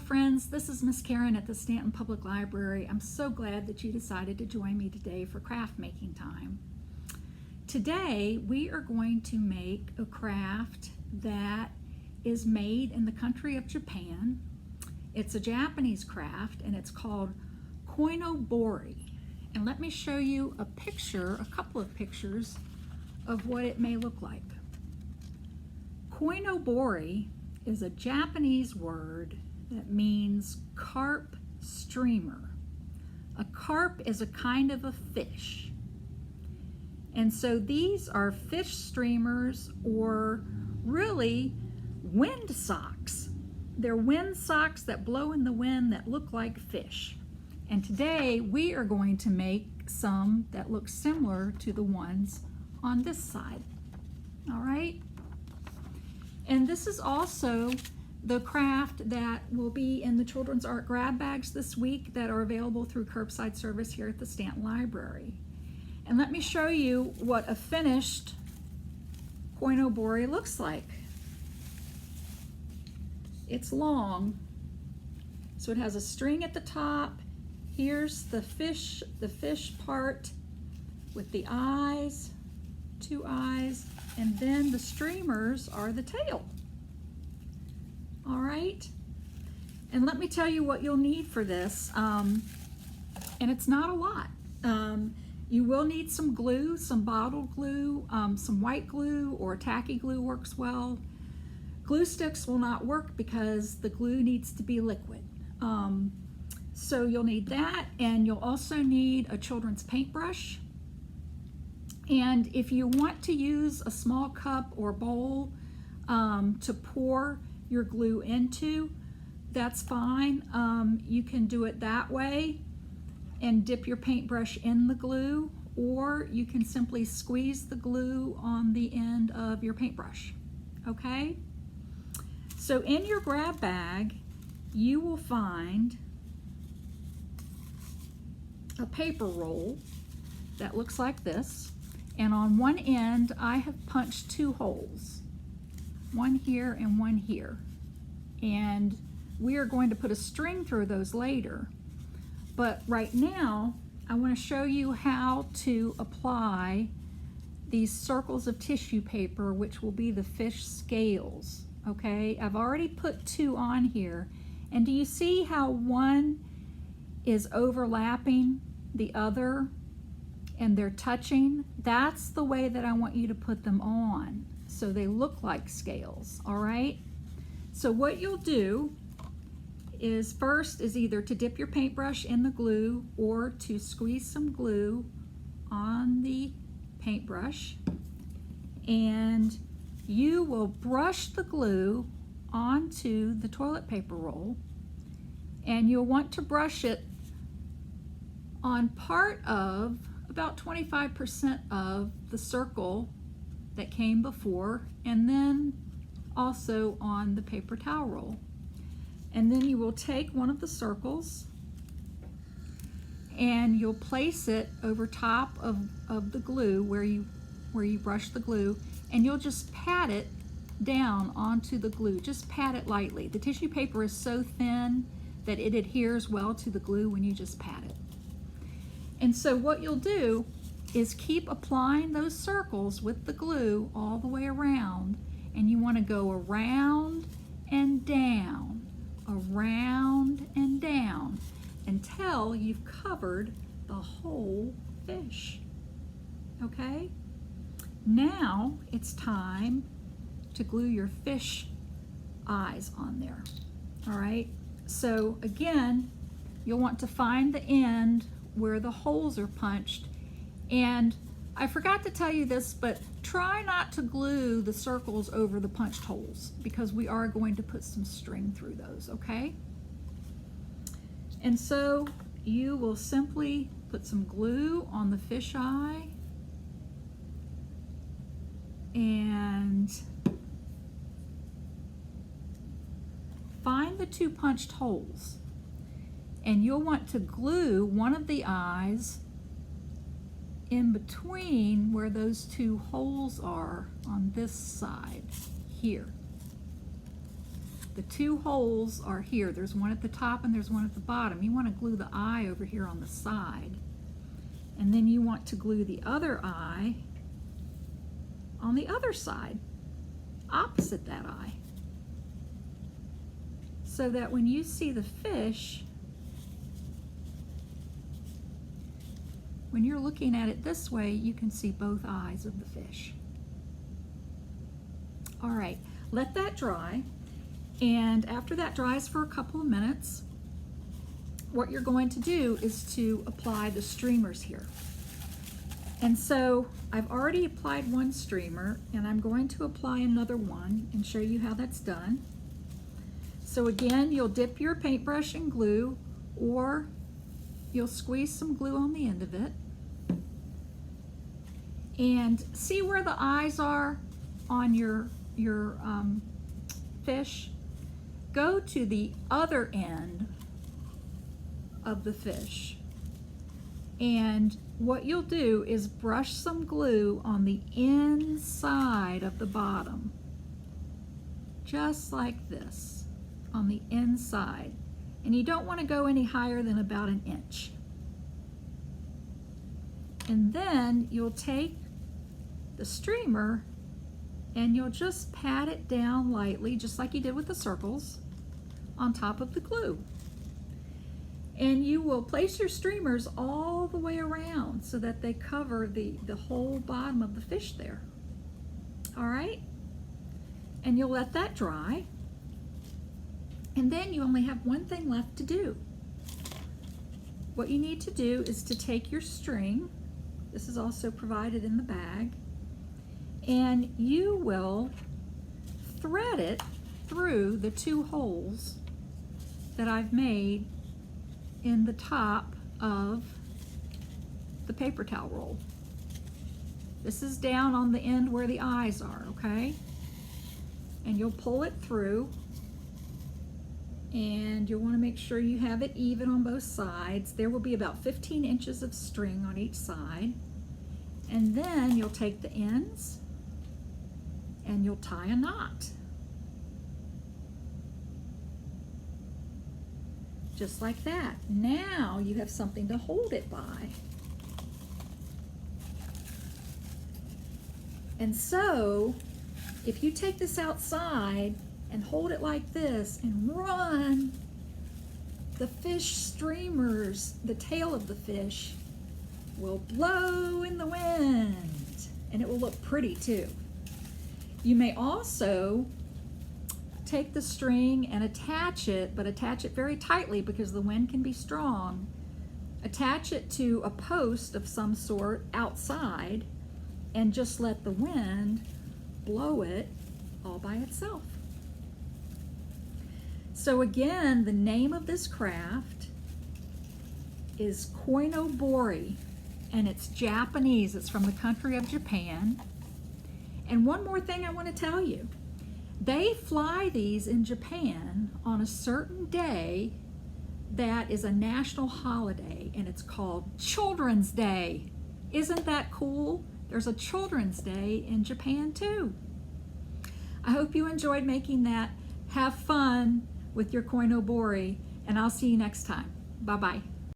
friends, this is Miss Karen at the Stanton Public Library. I'm so glad that you decided to join me today for craft making time. Today we are going to make a craft that is made in the country of Japan. It's a Japanese craft and it's called Koibori. And let me show you a couple of pictures of what it may look like. Koibori is a Japanese word that means carp streamer. A carp is a kind of a fish. And so these are fish streamers, or really wind socks. They're wind socks that blow in the wind that look like fish. And today we are going to make some that look similar to the ones on this side. All right? And this is also the craft that will be in the children's art grab bags this week that are available through curbside service here at the Stanton Library. And let me show you what a finished Koibori looks like. It's long, so it has a string at the top. Here's the fish part with the eyes, 2 eyes, and then the streamers are the tail. All right, and let me tell you what you'll need for this, and it's not a lot. You will need some glue, some bottled glue, some white glue or tacky glue works well. Glue sticks will not work because the glue needs to be liquid. So you'll need that, and you'll also need a children's paintbrush. And if you want to use a small cup or bowl to pour your glue into, that's fine. You can do it that way and dip your paintbrush in the glue, or you can simply squeeze the glue on the end of your paintbrush, okay? So in your grab bag, you will find a paper roll that looks like this. And on one end, I have punched 2 holes, one here and one here. And we are going to put a string through those later. But right now, I want to show you how to apply these circles of tissue paper, which will be the fish scales, okay? I've already put 2 on here. And do you see how one is overlapping the other and they're touching? That's the way that I want you to put them on, so they look like scales, all right? So what you'll do is first is either to dip your paintbrush in the glue or to squeeze some glue on the paintbrush, and you will brush the glue onto the toilet paper roll, and you'll want to brush it on part of about 25% of the circle that came before, and then also on the paper towel roll. And then you will take one of the circles and you'll place it over top of the glue where you brush the glue, and you'll just pat it down onto the glue. Just pat it lightly. The tissue paper is so thin that it adheres well to the glue when you just pat it. And so what you'll do is keep applying those circles with the glue all the way around, and you want to go around and down until you've covered the whole fish. Okay? Now it's time to glue your fish eyes on there. All right? So again, you'll want to find the end where the holes are punched. And I forgot to tell you this, but try not to glue the circles over the punched holes, because we are going to put some string through those, okay? And so you will simply put some glue on the fish eye and find the 2 punched holes. And you'll want to glue one of the eyes in between where those 2 holes are on this side here. The two holes are here. There's one at the top and there's one at the bottom. You want to glue the eye over here on the side. And then you want to glue the other eye on the other side, opposite that eye. So that when you see the fish, when you're looking at it this way, you can see both eyes of the fish. All right, let that dry. And after that dries for a couple of minutes, what you're going to do is to apply the streamers here. And so I've already applied one streamer, and I'm going to apply another one and show you how that's done. So again, you'll dip your paintbrush in glue, or you'll squeeze some glue on the end of it. And see where the eyes are on your fish? Go to the other end of the fish. And what you'll do is brush some glue on the inside of the bottom. Just like this, on the inside. And you don't want to go any higher than about 1 inch. And then you'll take the streamer and you'll just pat it down lightly, just like you did with the circles, on top of the glue. And you will place your streamers all the way around so that they cover the whole bottom of the fish there. All right? And you'll let that dry. And then you only have one thing left to do. What you need to do is to take your string, this is also provided in the bag, and you will thread it through the 2 holes that I've made in the top of the paper towel roll. This is down on the end where the eyes are, okay? And you'll pull it through, and you'll want to make sure you have it even on both sides. There will be about 15 inches of string on each side. And then you'll take the ends and you'll tie a knot. Just like that. Now you have something to hold it by. And so, if you take this outside and hold it like this and run, the fish streamers, the tail of the fish, will blow in the wind, and it will look pretty too. You may also take the string and attach it, but attach it very tightly because the wind can be strong. Attach it to a post of some sort outside and just let the wind blow it all by itself. So again, the name of this craft is Koibori, and it's Japanese. It's from the country of Japan. And one more thing I want to tell you. They fly these in Japan on a certain day that is a national holiday, and it's called Children's Day. Isn't that cool? There's a Children's Day in Japan too. I hope you enjoyed making that. Have fun with your Koibori, and I'll see you next time. Bye-bye.